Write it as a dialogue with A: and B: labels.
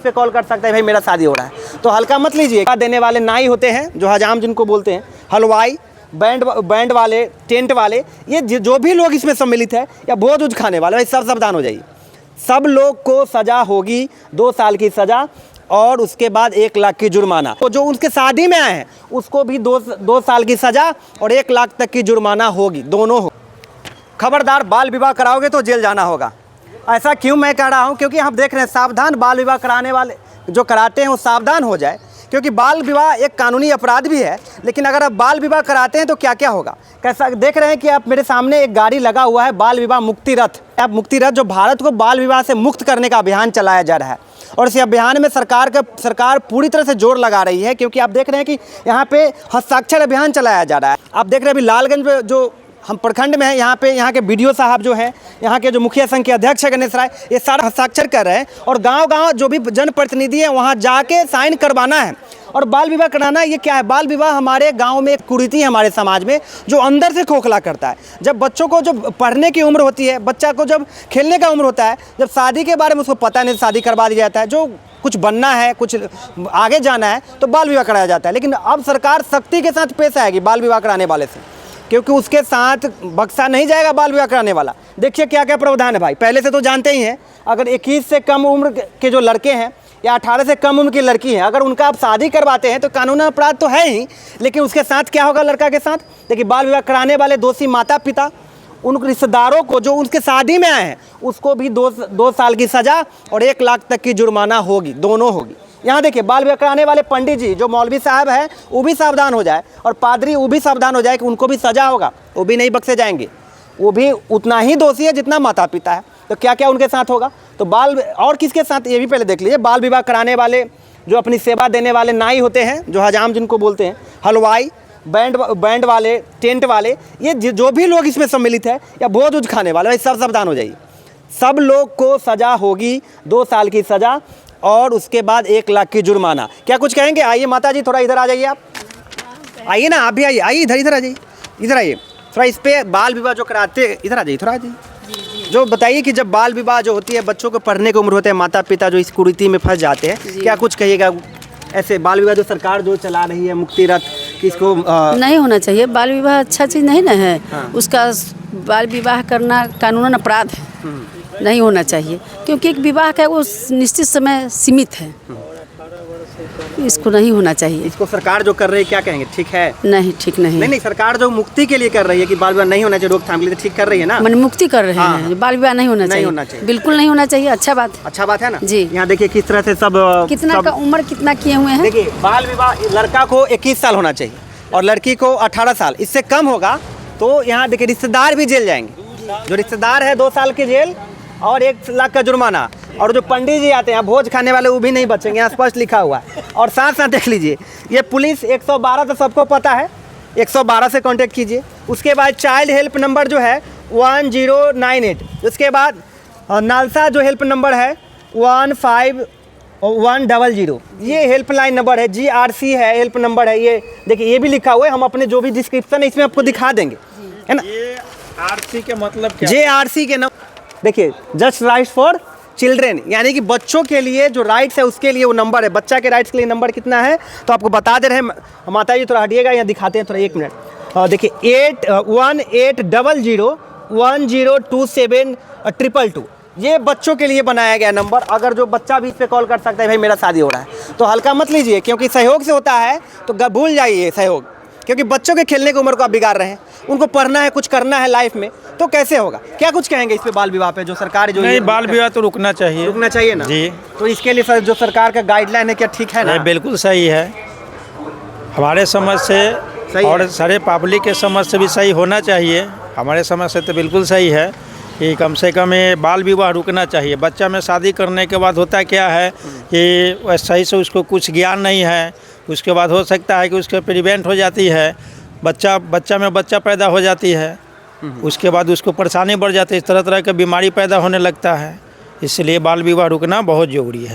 A: पे कॉल कर सकता है भाई मेरा शादी हो रहा है, तो हल्का मत लीजिए। देने वाले नाई होते हैं जो हजाम जिनको बोलते हैं, हलवाई, बैंड वाले, टेंट वाले, ये जो भी लोग इसमें सम्मिलित है या भोज उज खाने वाले, भाई सब सावधान हो जाइए। सब लोग को सज़ा होगी 2 साल की सज़ा और उसके बाद 1 लाख की जुर्माना। तो जो उनके शादी में आए हैं उसको भी 2 साल की सज़ा और 1 लाख तक की जुर्माना होगी, दोनों हो। खबरदार, बाल विवाह कराओगे तो जेल जाना होगा। ऐसा क्यों मैं कह रहा हूँ, क्योंकि हम देख रहे हैं सावधान, बाल विवाह कराने वाले जो कराते हैं वो सावधान हो जाए, क्योंकि बाल विवाह एक कानूनी अपराध भी है। लेकिन अगर आप बाल विवाह कराते हैं तो क्या क्या होगा, कैसा देख रहे हैं कि आप मेरे सामने एक गाड़ी लगा हुआ है, बाल विवाह मुक्ति रथ। अब मुक्ति रथ जो भारत को बाल विवाह से मुक्त करने का अभियान चलाया जा रहा है और इस अभियान में सरकार पूरी तरह से जोर लगा रही है, क्योंकि आप देख रहे हैं कि यहाँ पे हस्ताक्षर अभियान चलाया जा रहा है। आप देख रहे हैं अभी लालगंज में जो हम प्रखंड में है, यहाँ के बीडीओ साहब जो हैं, यहाँ के जो मुखिया संघ के अध्यक्ष है गणेश राय, ये सारा हस्ताक्षर कर रहे हैं और गांव-गांव जो भी जनप्रतिनिधि है वहाँ जाके साइन करवाना है और बाल विवाह कराना। ये क्या है, बाल विवाह हमारे गांव में एक कुरीति है हमारे समाज में जो अंदर से खोखला करता है। जब बच्चों को जब पढ़ने की उम्र होती है, बच्चा को जब खेलने का उम्र होता है, जब शादी के बारे में उसको पता नहीं, शादी करवा दिया जाता है। जो कुछ बनना है, कुछ आगे जाना है तो बाल विवाह कराया जाता है। लेकिन अब सरकार सख्ती के साथ पेश आएगी बाल विवाह कराने वाले से, क्योंकि उसके साथ बख्शा नहीं जाएगा बाल विवाह कराने वाला। देखिए क्या क्या प्रावधान है भाई, पहले से तो जानते ही हैं। अगर 21 से कम उम्र के जो लड़के हैं या 18 से कम उम्र की लड़की है, अगर उनका आप शादी करवाते हैं तो कानूनी अपराध तो है ही, लेकिन उसके साथ क्या होगा लड़का के साथ। देखिए, बाल विवाह कराने वाले दोषी माता पिता, उन रिश्तेदारों को जो उनके शादी में आए हैं उसको भी 2 साल की सज़ा और 1 लाख तक की जुर्माना होगी, दोनों होगी। यहाँ देखिए, बाल विवाह कराने वाले पंडित जी जो मौलवी साहब है वो भी सावधान हो जाए और पादरी वो भी सावधान हो जाए कि उनको भी सज़ा होगा, वो भी नहीं बख्शे जाएंगे, वो भी उतना ही दोषी है जितना माता पिता है। तो क्या क्या उनके साथ होगा, तो बाल और किसके साथ ये भी पहले देख लीजिए। बाल विवाह कराने वाले जो अपनी सेवा देने वाले नाई होते हैं जो हजाम जिनको बोलते हैं, हलवाई, बैंड वाले, टेंट वाले, ये जो भी लोग इसमें सम्मिलित है या भोज उज खाने वाले, भाई सब सावधान हो जाइए। सब लोग को सज़ा होगी 2 साल की सज़ा और उसके बाद 1 लाख की जुर्माना। क्या कुछ कहेंगे? आइए माता जी, थोड़ा इधर आ जाइए, आप आइए ना, आप भी आइए, आइए इधर आ जाइए, इधर आइए थोड़ा। इस पे बाल विवाह जो कराते, इधर आ जाइए, थोड़ा आ जाइए। जो बताइए कि जब बाल विवाह जो होती है, बच्चों को पढ़ने की उम्र होती है, माता पिता जो इस कुरीति में फंस जाते हैं, क्या कुछ कहिएगा ऐसे बाल विवाह जो सरकार जो चला रही है मुक्ति रथ, कि इसको
B: नहीं होना चाहिए। बाल विवाह अच्छा चीज़ नहीं ना है। हाँ। उसका बाल विवाह करना कानूनन अपराध है, नहीं होना चाहिए, क्योंकि एक विवाह का वो निश्चित समय सीमित है, इसको नहीं होना चाहिए।
A: इसको सरकार जो कर रही है क्या कहेंगे, ठीक है? नहीं,
B: ठीक नहीं।
A: नहीं, सरकार जो मुक्ति के लिए कर रही है कि बाल विवाह नहीं होना चाहिए, रोकथाम के लिए, ठीक कर रही है ना,
B: मन मुक्ति कर रहे हैं। बाल विवाह नहीं होना चाहिए, बिल्कुल नहीं होना चाहिए। अच्छा बात है ना जी। यहाँ देखिए किस तरह से सब कितना का उम्र कितना किए हुए हैं।
A: देखिए, बाल विवाह लड़का को 21 साल होना चाहिए और लड़की को 18 साल, इससे कम होगा तो यहाँ देखिए रिश्तेदार भी जेल जाएंगे। जो रिश्तेदार है 2 साल की जेल और 1 लाख का जुर्माना, और जो पंडित जी आते हैं भोज खाने वाले वो भी नहीं बचेंगे, यहाँ स्पष्ट लिखा हुआ है। और साथ साथ देख लीजिए, ये पुलिस 112 तो सबको पता है, 112 से कांटेक्ट कीजिए। उसके बाद चाइल्ड हेल्प नंबर जो है 1098, उसके बाद नालसा जो हेल्प नंबर है 15100, ये हेल्पलाइन नंबर है। GRC है हेल्प नंबर है, ये देखिए ये भी लिखा हुआ है। हम अपने जो भी डिस्क्रिप्शन है इसमें आपको दिखा देंगे, है ना।
C: RC के मतलब क्या?
A: JRC के नाम देखिए, जस्ट राइट्स फॉर चिल्ड्रेन, यानी कि बच्चों के लिए जो राइट्स है उसके लिए वो नंबर है। बच्चा के राइट्स के लिए नंबर कितना है तो आपको बता दे रहे हैं। माता जी थोड़ा हटिएगा, यहाँ दिखाते हैं थोड़ा, 1 मिनट। देखिए 1800102722, ये बच्चों के लिए बनाया गया नंबर। अगर जो बच्चा भी इस पर कॉल कर सकता है भाई मेरा शादी हो रहा है, तो हल्का मत लीजिए, क्योंकि सहयोग से होता है तो भूल जाइए सहयोग, क्योंकि बच्चों के खेलने की उम्र को आप बिगाड़ रहे हैं। उनको पढ़ना है, कुछ करना है लाइफ में, तो कैसे होगा? क्या कुछ कहेंगे इस पे बाल विवाह पे जो सरकार जो
C: नहीं, बाल विवाह तो रुकना चाहिए
A: ना
C: जी।
A: तो इसके लिए सर जो सरकार का गाइडलाइन है क्या ठीक है ना?
C: बिल्कुल सही है, हमारे समझ से और सारे पब्लिक के समझ से भी सही होना चाहिए। हमारे समझ से तो बिल्कुल सही है कि कम से कम ये बाल विवाह रुकना चाहिए। बच्चा में शादी करने के बाद होता क्या है कि सही से उसको कुछ ज्ञान नहीं है, उसके बाद हो सकता है कि उसके प्रिवेंट हो जाती है, बच्चा में बच्चा पैदा हो जाती है, उसके बाद उसको परेशानी बढ़ जाती है, तरह तरह की बीमारी पैदा होने लगता है। इसलिए बाल विवाह रुकना बहुत ज़रूरी है।